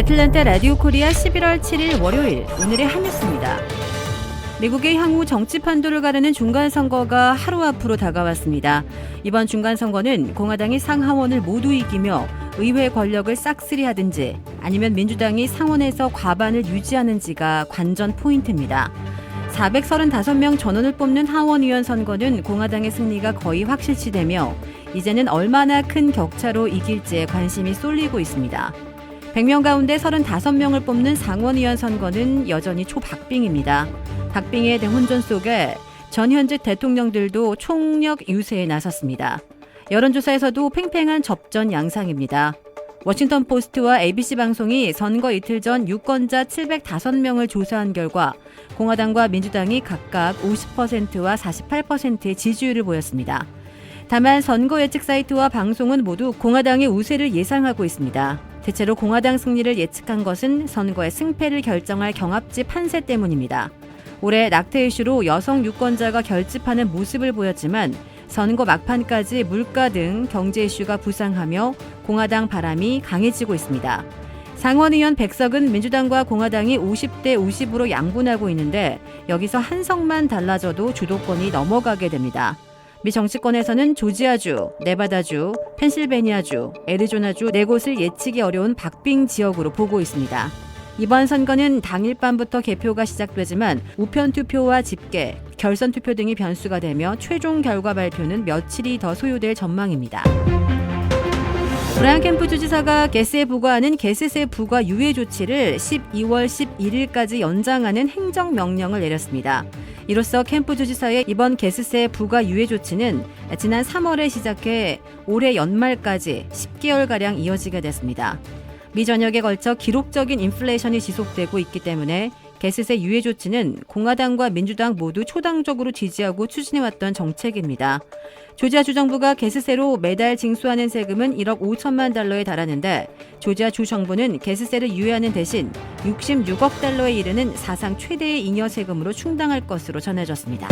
애틀랜타 라디오 코리아 11월 7일 월요일 오늘의 한 뉴스입니다. 미국의 향후 정치 판도를 가르는 중간선거가 하루 앞으로 다가왔습니다. 이번 중간선거는 공화당이 상하원을 모두 이기며 의회 권력을 싹쓸이하든지 아니면 민주당이 상원에서 과반을 유지하는지가 관전 포인트입니다. 435명 전원을 뽑는 하원의원 선거는 공화당의 승리가 거의 확실시되며 이제는 얼마나 큰 격차로 이길지에 관심이 쏠리고 있습니다. 100명 가운데 35명을 뽑는 상원의원 선거는 여전히 초박빙입니다. 박빙의 대혼전 속에 전 현직 대통령들도 총력 유세에 나섰습니다. 여론조사에서도 팽팽한 접전 양상입니다. 워싱턴 포스트와 ABC 방송이 선거 이틀 전 유권자 705명을 조사한 결과 공화당과 민주당이 각각 50%와 48%의 지지율을 보였습니다. 다만 선거 예측 사이트와 방송은 모두 공화당의 우세를 예상하고 있습니다. 대체로 공화당 승리를 예측한 것은 선거의 승패를 결정할 경합지 판세 때문입니다. 올해 낙태 이슈로 여성 유권자가 결집하는 모습을 보였지만 선거 막판까지 물가 등 경제 이슈가 부상하며 공화당 바람이 강해지고 있습니다. 상원의원 100석은 민주당과 공화당이 50대 50으로 양분하고 있는데 여기서 한 석만 달라져도 주도권이 넘어가게 됩니다. 미 정치권에서는 조지아주, 네바다주, 펜실베니아주, 애리조나주 4곳을 예측이 어려운 박빙 지역으로 보고 있습니다. 이번 선거는 당일 밤부터 개표가 시작되지만 우편 투표와 집계, 결선 투표 등이 변수가 되며 최종 결과 발표는 며칠이 더 소요될 전망입니다. 브라이언 캠프 주지사가 게스에 부과하는 게스세 부과 유예 조치를 12월 11일까지 연장하는 행정명령을 내렸습니다. 이로써 캠프 주지사의 이번 게스세 부과 유예 조치는 지난 3월에 시작해 올해 연말까지 10개월가량 이어지게 됐습니다. 미 전역에 걸쳐 기록적인 인플레이션이 지속되고 있기 때문에 게스세 유예 조치는 공화당과 민주당 모두 초당적으로 지지하고 추진해왔던 정책입니다. 조지아 주정부가 게스세로 매달 징수하는 세금은 1억 5천만 달러에 달하는데 조지아 주정부는 게스세를 유예하는 대신 66억 달러에 이르는 사상 최대의 잉여 세금으로 충당할 것으로 전해졌습니다.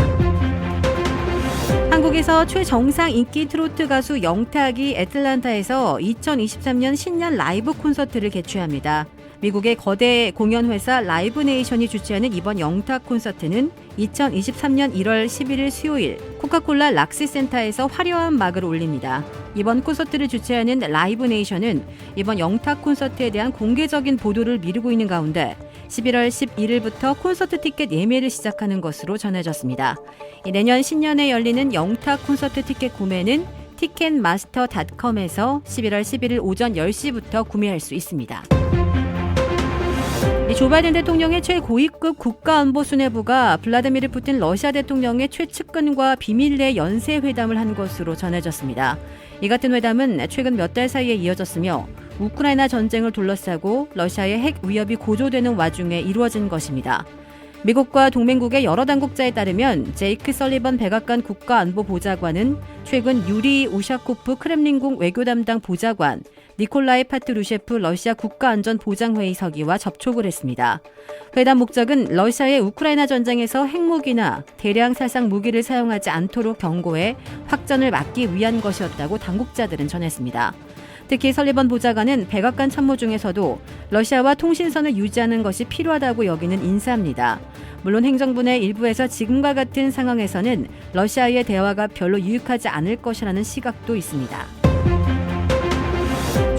한국에서 최정상 인기 트로트 가수 영탁이 애틀랜타에서 2023년 신년 라이브 콘서트를 개최합니다. 미국의 거대 공연회사 라이브 네이션이 주최하는 이번 영탁 콘서트는 2023년 1월 11일 수요일 코카콜라 락시 센터에서 화려한 막을 올립니다. 이번 콘서트를 주최하는 라이브 네이션은 이번 영탁 콘서트에 대한 공개적인 보도를 미루고 있는 가운데 11월 11일부터 콘서트 티켓 예매를 시작하는 것으로 전해졌습니다. 내년 신년에 열리는 영탁 콘서트 티켓 구매는 티켓마스터.com에서 11월 11일 오전 10시부터 구매할 수 있습니다. 조 바이든 대통령의 최고위급 국가안보수뇌부가 블라디미르 푸틴 러시아 대통령의 최측근과 비밀 내 연쇄회담을 한 것으로 전해졌습니다. 이 같은 회담은 최근 몇 달 사이에 이어졌으며 우크라이나 전쟁을 둘러싸고 러시아의 핵 위협이 고조되는 와중에 이루어진 것입니다. 미국과 동맹국의 여러 당국자에 따르면 제이크 설리번 백악관 국가안보보좌관은 최근 유리 우샤코프 크렘린궁 외교담당 보좌관, 니콜라이 파트루셰프 러시아 국가안전보장회의 서기와 접촉을 했습니다. 회담 목적은 러시아의 우크라이나 전쟁에서 핵무기나 대량 살상 무기를 사용하지 않도록 경고해 확전을 막기 위한 것이었다고 당국자들은 전했습니다. 특히 설리번 보좌관은 백악관 참모 중에서도 러시아와 통신선을 유지하는 것이 필요하다고 여기는 인사입니다. 물론 행정부 내 일부에서 지금과 같은 상황에서는 러시아의 대화가 별로 유익하지 않을 것이라는 시각도 있습니다.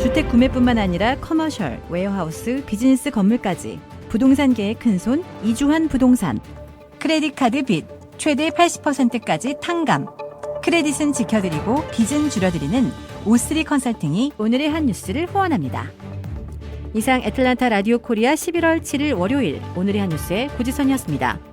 주택 구매뿐만 아니라 커머셜, 웨어하우스, 비즈니스 건물까지 부동산계의 큰손 이주환 부동산. 크레딧 카드 빚 최대 80%까지 탕감. 크레딧은 지켜드리고 빚은 줄여드리는 O3 컨설팅이 오늘의 한 뉴스를 후원합니다. 이상 애틀랜타 라디오 코리아 11월 7일 월요일 오늘의 한 뉴스의 고지선이었습니다.